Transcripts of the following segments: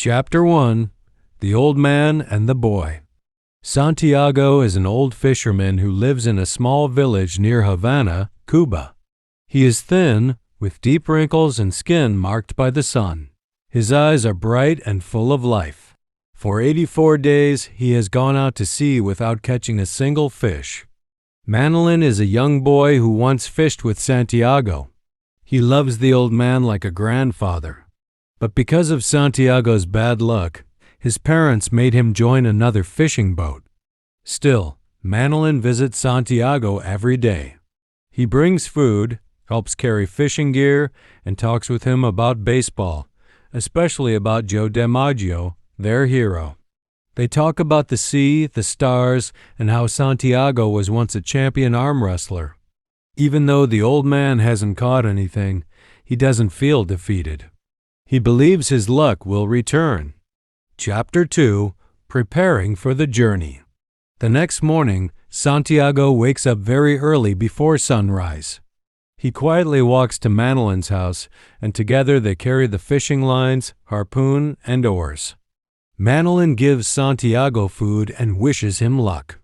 Chapter 1: The Old Man and the Boy. Santiago is an old fisherman who lives in a small village near Havana, Cuba. He is thin, with deep wrinkles and skin marked by the sun. His eyes are bright and full of life. For 84 days he has gone out to sea without catching a single fish. Manolin is a young boy who once fished with Santiago. He loves the old man like a grandfather. But because of Santiago's bad luck, his parents made him join another fishing boat. Still, Manolin visits Santiago every day. He brings food, helps carry fishing gear, and talks with him about baseball, especially about Joe DiMaggio, their hero. They talk about the sea, the stars, and how Santiago was once a champion arm wrestler. Even though the old man hasn't caught anything, he doesn't feel defeated. He believes his luck will return. Chapter 2: Preparing for the Journey. The next morning, Santiago wakes up very early before sunrise. He quietly walks to Manolin's house, and together they carry the fishing lines, harpoon, and oars. Manolin gives Santiago food and wishes him luck.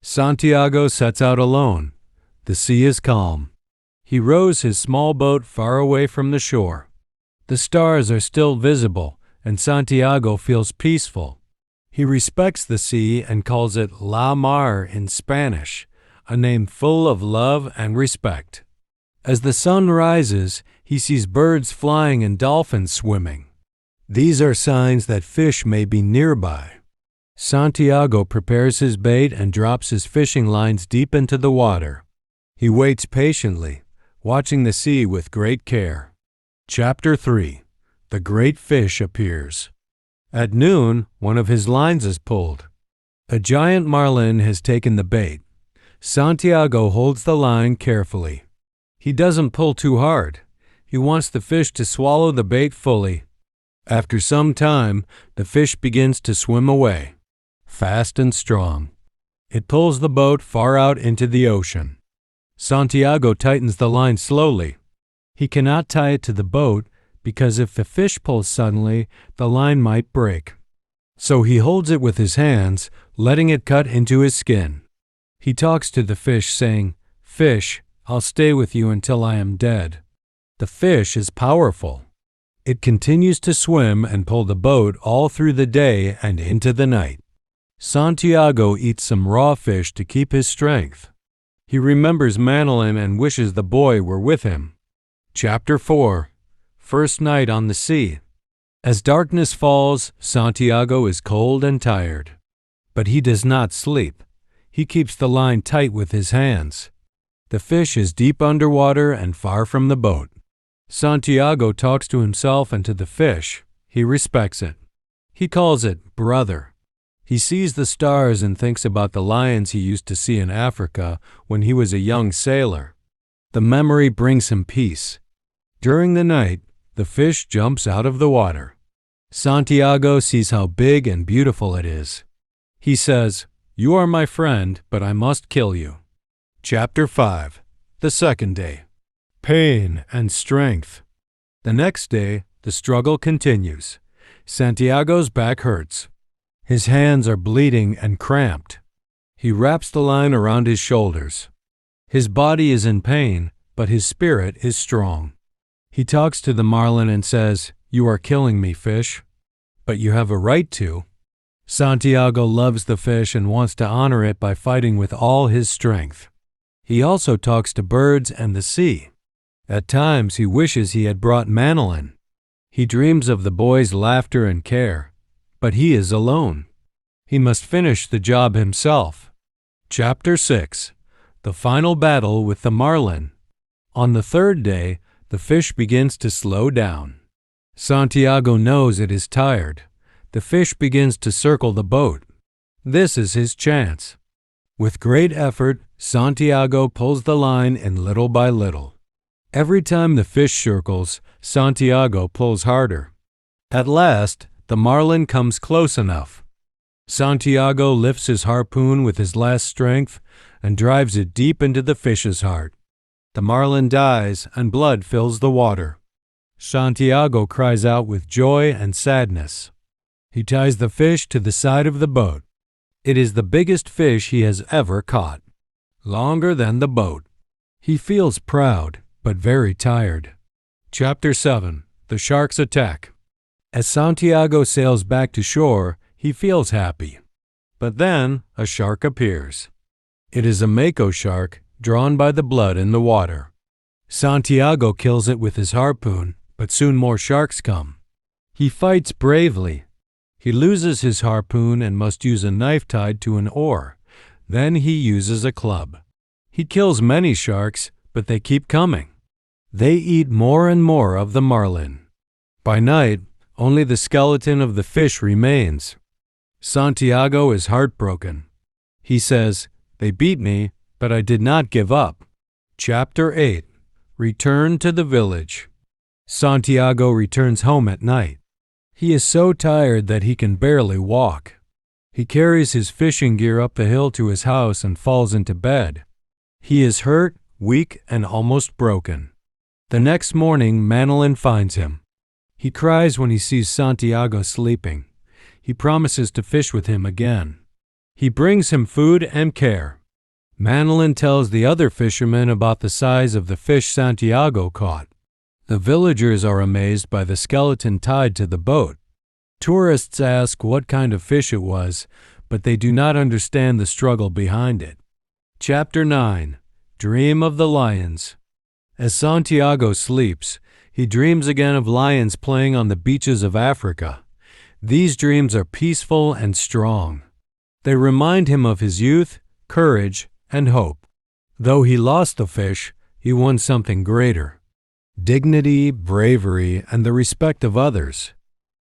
Santiago sets out alone. The sea is calm. He rows his small boat far away from the shore. The stars are still visible, and Santiago feels peaceful. He respects the sea and calls it La Mar in Spanish, a name full of love and respect. As the sun rises, he sees birds flying and dolphins swimming. These are signs that fish may be nearby. Santiago prepares his bait and drops his fishing lines deep into the water. He waits patiently, watching the sea with great care. Chapter 3: The Great Fish Appears. At noon, one of his lines is pulled. A giant marlin has taken the bait. Santiago holds the line carefully. He doesn't pull too hard. He wants the fish to swallow the bait fully. After some time, the fish begins to swim away, fast and strong. It pulls the boat far out into the ocean. Santiago tightens the line slowly. He cannot tie it to the boat because if the fish pulls suddenly, the line might break. So he holds it with his hands, letting it cut into his skin. He talks to the fish, saying, "Fish, I'll stay with you until I am dead." The fish is powerful. It continues to swim and pull the boat all through the day and into the night. Santiago eats some raw fish to keep his strength. He remembers Manolin and wishes the boy were with him. Chapter 4: First Night on the Sea. As darkness falls, Santiago is cold and tired. But he does not sleep. He keeps the line tight with his hands. The fish is deep underwater and far from the boat. Santiago talks to himself and to the fish. He respects it. He calls it brother. He sees the stars and thinks about the lions he used to see in Africa when he was a young sailor. The memory brings him peace. During the night, the fish jumps out of the water. Santiago sees how big and beautiful it is. He says, "You are my friend, but I must kill you." Chapter 5: The Second Day. Pain and Strength. The next day, the struggle continues. Santiago's back hurts. His hands are bleeding and cramped. He wraps the line around his shoulders. His body is in pain, but his spirit is strong. He talks to the marlin and says, "You are killing me, fish. But you have a right to." Santiago loves the fish and wants to honor it by fighting with all his strength. He also talks to birds and the sea. At times he wishes he had brought Manolin. He dreams of the boy's laughter and care, but he is alone. He must finish the job himself. Chapter 6: The Final Battle with the Marlin. On the third day, the fish begins to slow down. Santiago knows it is tired. The fish begins to circle the boat. This is his chance. With great effort, Santiago pulls the line in little by little. Every time the fish circles, Santiago pulls harder. At last, the marlin comes close enough. Santiago lifts his harpoon with his last strength and drives it deep into the fish's heart. The marlin dies and blood fills the water. Santiago cries out with joy and sadness. He ties the fish to the side of the boat. It is the biggest fish he has ever caught, longer than the boat. He feels proud, but very tired. Chapter 7. The Shark's Attack. As Santiago sails back to shore, he feels happy. But then a shark appears. It is a mako shark drawn by the blood in the water. Santiago kills it with his harpoon, but soon more sharks come. He fights bravely. He loses his harpoon and must use a knife tied to an oar. Then he uses a club. He kills many sharks, but they keep coming. They eat more and more of the marlin. By night, only the skeleton of the fish remains. Santiago is heartbroken. He says, "They beat me, but I did not give up." Chapter 8. Return to the village. Santiago returns home at night. He is so tired that he can barely walk. He carries his fishing gear up the hill to his house and falls into bed. He is hurt, weak, and almost broken. The next morning, Manolin finds him. He cries when he sees Santiago sleeping. He promises to fish with him again. He brings him food and care. Manolin tells the other fishermen about the size of the fish Santiago caught. The villagers are amazed by the skeleton tied to the boat. Tourists ask what kind of fish it was, but they do not understand the struggle behind it. Chapter 9. Dream of the Lions. As Santiago sleeps, he dreams again of lions playing on the beaches of Africa. These dreams are peaceful and strong. They remind him of his youth, courage, and hope. Though he lost the fish, he won something greater: dignity, bravery, and the respect of others.